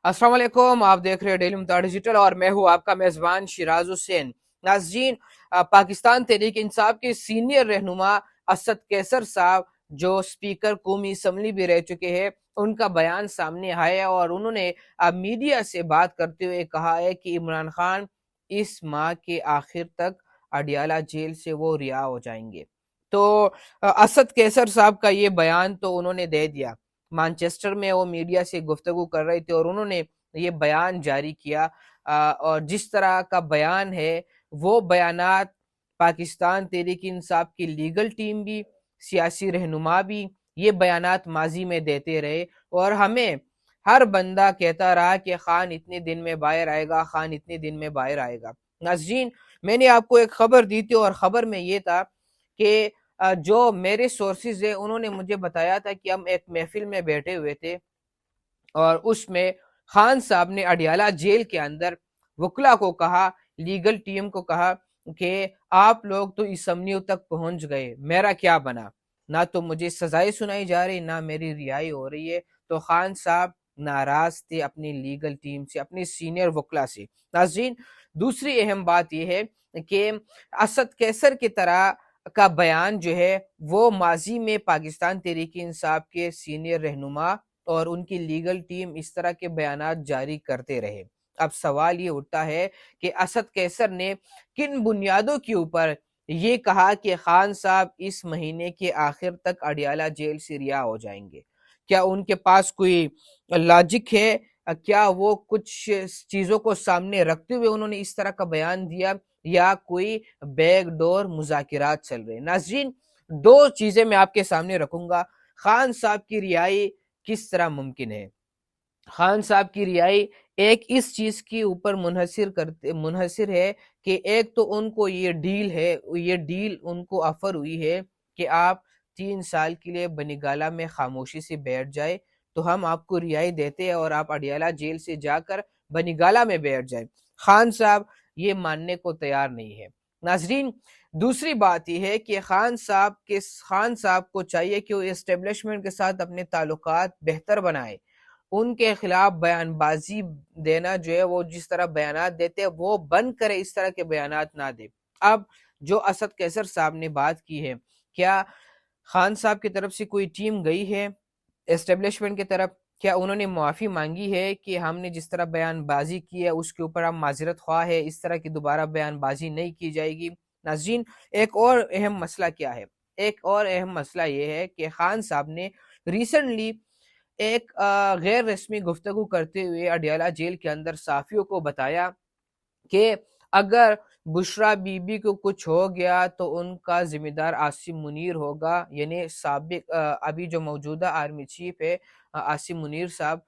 अस्सलाम वालेकुम, आप देख रहे हैं डेली मुताबिक डिजिटल और मैं हूं आपका मेजबान शिराज हुसैन। नाज़रीन, पाकिस्तान तहरीक इंसाफ के सीनियर रहनुमा असद कैसर साहब जो स्पीकर कौमी असम्बली भी रह चुके हैं, उनका बयान सामने आया है और उन्होंने मीडिया से बात करते हुए कहा है कि इमरान खान इस माह के आखिर तक अडियाला जेल से वो रिहा हो जाएंगे। तो असद कैसर साहब का ये बयान तो उन्होंने दे दिया। मैनचेस्टर में वो मीडिया से गुफ्तगू कर रहे थे और उन्होंने ये बयान जारी किया। और जिस तरह का बयान है वो बयानात पाकिस्तान तहरीक इंसाफ की लीगल टीम भी, सियासी रहनुमा भी ये बयानात माजी में देते रहे और हमें हर बंदा कहता रहा कि खान इतने दिन में बाहर आएगा, खान इतने दिन में बाहर आएगा। नाज़रीन, मैंने आपको एक खबर दी थी और खबर में ये था कि जो मेरे सोर्सेज है उन्होंने मुझे बताया था कि हम एक महफिल में बैठे हुए थे और उसमें खान साहब ने अडियाला जेल के अंदर वकला को कहा, लीगल टीम को कहा कि आप लोग तो असम्बलियों तक पहुंच गए, मेरा क्या बना? ना तो मुझे सजाएं सुनाई जा रही, ना मेरी रिहाई हो रही है। तो खान साहब नाराज थे अपनी लीगल टीम से, अपने सीनियर वकला से। नाज़रीन, दूसरी अहम बात यह है कि असद कैसर की तरह का बयान जो है वो माजी में पाकिस्तान तहरीक इंसाफ के सीनियर रहनुमा और उनकी लीगल टीम इस तरह के बयानात जारी करते रहे। अब सवाल ये उठता है कि असद कैसर ने किन बुनियादों के ऊपर ये कहा कि खान साहब इस महीने के आखिर तक अडियाला जेल से रिहा हो जाएंगे? क्या उनके पास कोई लॉजिक है? क्या वो कुछ चीजों को सामने रखते हुए उन्होंने इस तरह का बयान दिया या कोई बैकडोर मुज़ाकिरात चल रहे हैं? नाज़रीन, दो चीजें मैं आपके सामने रखूंगा। खान साहब की रिहाई किस तरह मुमकिन है? खान साहब की रिहाई एक इस चीज के ऊपर मुनहसिर है कि एक तो उनको ये डील उनको ऑफर हुई है कि आप 3 साल के लिए बनीगाला में खामोशी से बैठ जाए तो हम आपको रिहाई देते हैं और आप अडियाला जेल से जाकर बनीगाला में बैठ जाए। खान साहब ये मानने को तैयार नहीं है। नाजरीन, दूसरी बात यह है कि खान साहब को चाहिए कि वो एस्टेब्लिशमेंट के साथ अपने ताल्लुकात बेहतर बनाए, उनके खिलाफ बयानबाजी देना जो है, वो जिस तरह बयानात देते हैं वो बंद करे, इस तरह के बयानात ना दे। अब जो असद कैसर साहब ने बात की है, क्या खान साहब की तरफ से कोई टीम गई है एस्टेब्लिशमेंट की तरफ? क्या उन्होंने माफी मांगी है कि हमने जिस तरह बयानबाजी की है उसके ऊपर हम माजरत ख्वाह है, इस तरह की दोबारा बयानबाजी नहीं की जाएगी? नाज़रीन, एक और अहम मसला क्या है? एक और अहम मसला यह है कि खान साहब ने रिसेंटली एक गैर रस्मी गुफ्तगू करते हुए अडियाला जेल के अंदर साफियों को बताया कि अगर बुशरा बीबी को कुछ हो गया तो उनका जिम्मेदार आसिम मुनीर होगा, यानी साबिक अभी जो मौजूदा आर्मी चीफ है आसिम मुनीर साहब,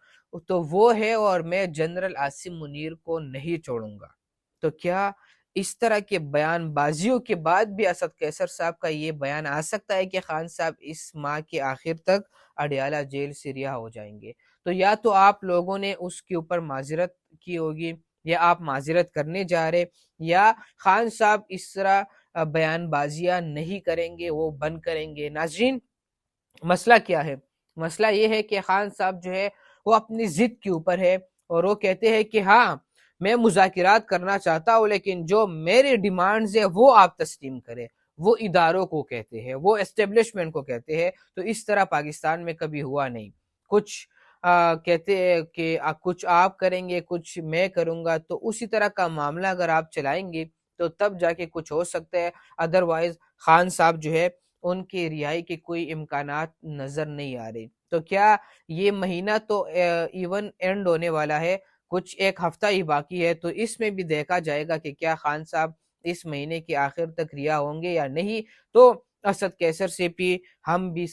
तो वो है और मैं जनरल आसिम मुनीर को नहीं छोड़ूंगा। तो क्या इस तरह के बयानबाजियों के बाद भी असद कैसर साहब का ये बयान आ सकता है कि खान साहब इस माह के आखिर तक अडियाला जेल से रिहा हो जाएंगे? तो या तो आप लोगों ने उसके ऊपर माजरत की होगी या आप माजरत करने जा रहे, या खान साहब इस तरह बयानबाजियां नहीं करेंगे, वो बंद करेंगे। नाजरीन, मसला क्या है? मसला ये है कि खान साहब जो है वो अपनी जिद के ऊपर है और वो कहते हैं कि हाँ, मैं मुज़ाकिरात करना चाहता हूँ लेकिन जो मेरी डिमांड्स है वो आप तस्लीम करें। वो इदारों को कहते हैं, वो एस्टेब्लिशमेंट को कहते हैं। तो इस तरह पाकिस्तान में कभी हुआ नहीं। कुछ कहते हैं कि कुछ आप करेंगे, कुछ मैं करूंगा, तो उसी तरह का मामला अगर आप चलाएंगे तो तब जाके कुछ हो सकता है। अदरवाइज खान साहब जो है उनकी रिहाई के कोई इम्कानात नजर नहीं आ रहे। तो क्या ये महीना तो इवन एंड होने वाला है, कुछ एक हफ्ता ही बाकी है, तो इसमें भी देखा जाएगा कि क्या खान साहब इस महीने के आखिर तक रिहा होंगे या नहीं। तो असद कैसर से भी हम भी